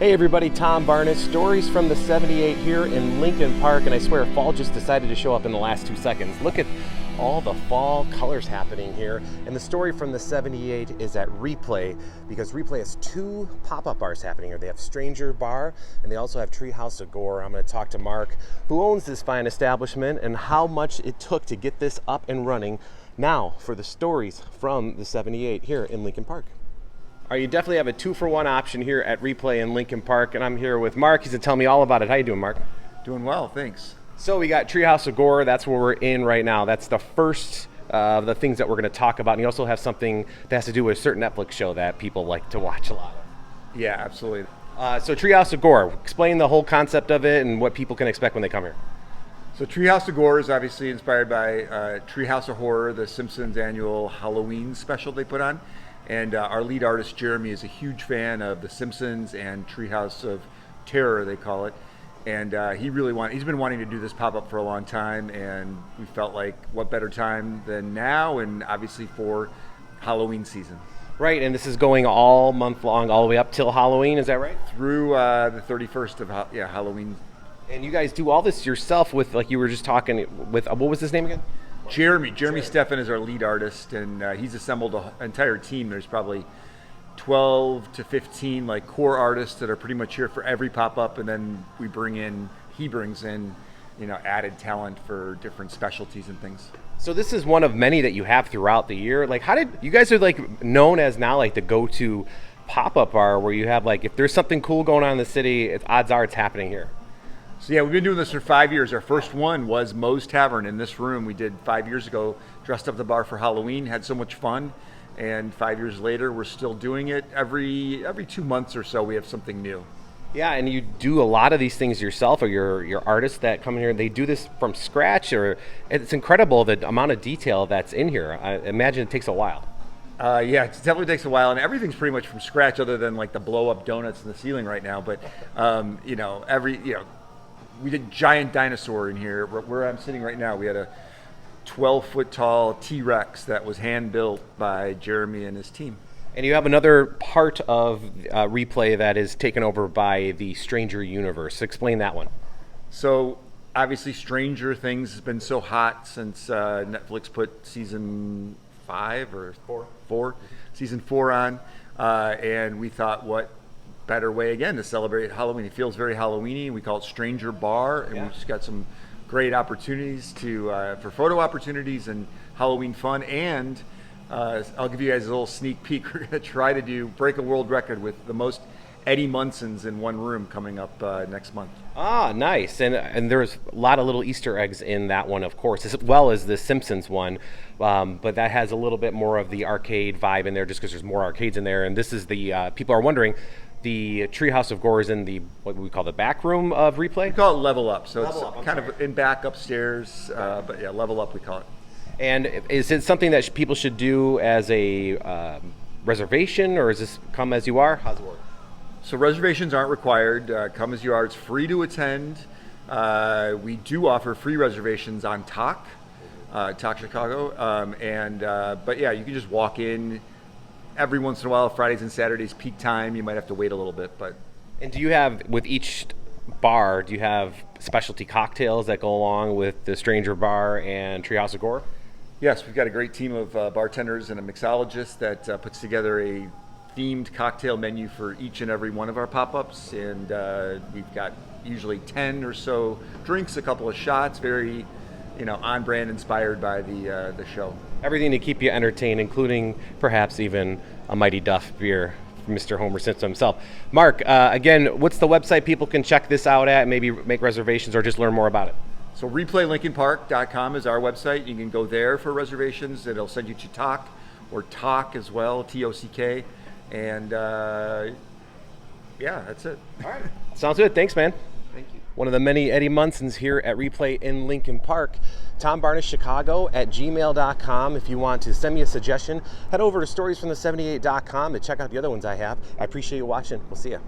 Hey everybody, Tom Barnes, Stories from the 78 here in Lincoln Park, and I swear fall just decided to show up in the last 2 seconds. Look at all the fall colors happening here, and the story from the 78 is at Replay, because Replay has 2 pop-up bars happening here. They have Stranger Bar, and they also have Treehouse of Gore. I'm going to talk to Mark, who owns this fine establishment, and how much it took to get this up and running. Now for the stories from the 78 here in Lincoln Park. All right, you definitely have a 2-for-1 option here at Replay in Lincoln Park, and I'm here with Mark. He's going to tell me all about it. How you doing, Mark? Doing well, thanks. So we got Treehouse of Gore. That's where we're in right now. That's the first of the things that we're going to talk about. And you also have something that has to do with a certain Netflix show that people like to watch a lot of. Yeah, absolutely. So Treehouse of Gore, explain the whole concept of it and what people can expect when they come here. So Treehouse of Gore is obviously inspired by Treehouse of Horror, the Simpsons annual Halloween special they put on. And our lead artist, Jeremy, is a huge fan of The Simpsons and Treehouse of Terror, they call it. And he's been wanting to do this pop-up for a long time, and we felt like what better time than now, and obviously for Halloween season. Right, and this is going all month long, all the way up till Halloween, is that right? Through the 31st of Halloween. And you guys do all this yourself with, like you were just talking with, what was his name again? Jeremy Steffen is our lead artist, and he's assembled an entire team. There's probably 12 to 15 like core artists that are pretty much here for every pop-up, and then he brings in, added talent for different specialties and things. So this is one of many that you have throughout the year. Like, how did you guys are like known as now like the go-to pop-up bar where you have like if there's something cool going on in the city, odds are it's happening here. So yeah, we've been doing this for 5 years. Our first one was Moe's Tavern in this room. We did 5 years ago, dressed up the bar for Halloween, had so much fun. And 5 years later, we're still doing it. Every 2 months or so, we have something new. Yeah, and you do a lot of these things yourself, or your artists that come in here, they do this from scratch, or it's incredible the amount of detail that's in here. I imagine it takes a while. Yeah, it definitely takes a while, and everything's pretty much from scratch other than like the blow-up donuts in the ceiling right now. But, we did giant dinosaur in here. Where I'm sitting right now, we had a 12-foot tall T-Rex that was hand-built by Jeremy and his team. And you have another part of Replay that is taken over by the Stranger Universe. Explain that one. So, obviously, Stranger Things has been so hot since Netflix put season 5 or 4, season 4 on. And we thought, what better way again to celebrate Halloween? It feels very Halloween-y. We call it Stranger Bar, and we've just got some great opportunities for photo opportunities and Halloween fun. And I'll give you guys a little sneak peek. We're going to try to break a world record with the most Eddie Munsons in one room coming up next month. Ah, nice. And there's a lot of little Easter eggs in that one, of course, as well as the Simpsons one. But that has a little bit more of the arcade vibe in there just because there's more arcades in there. And this is the, people are wondering, the Treehouse of Gore is in the, what we call the back room of Replay? We call it Level Up. So it's kind of in back upstairs, but yeah, Level Up we call it. And is it something that people should do as a reservation, or is this come as you are? How's it work? So reservations aren't required. Come as you are. It's free to attend. We do offer free reservations on Talk Chicago. But yeah, you can just walk in. Every once in a while, Fridays and Saturdays, peak time, you might have to wait a little bit. And do you have, with each bar, do you have specialty cocktails that go along with the Stranger Bar and Treehouse of Gore? Yes, we've got a great team of bartenders and a mixologist that puts together a themed cocktail menu for each and every one of our pop-ups. And we've got usually 10 or so drinks, a couple of shots, very on brand, inspired by the show. Everything to keep you entertained, including perhaps even a Mighty Duff beer from Mr. Homer Simpson himself. Mark, again, what's the website people can check this out at, maybe make reservations or just learn more about it? So replaylincolnpark.com is our website. You can go there for reservations. It'll send you to Talk or Talk as well, T-O-C-K. And yeah, that's it. All right. Sounds good. Thanks, man. Thank you. One of the many Eddie Munsons here at Replay in Lincoln Park. Tom Barnes Chicago at gmail.com. If you want to send me a suggestion, head over to storiesfromthe78.com to check out the other ones I have. I appreciate you watching. We'll see you.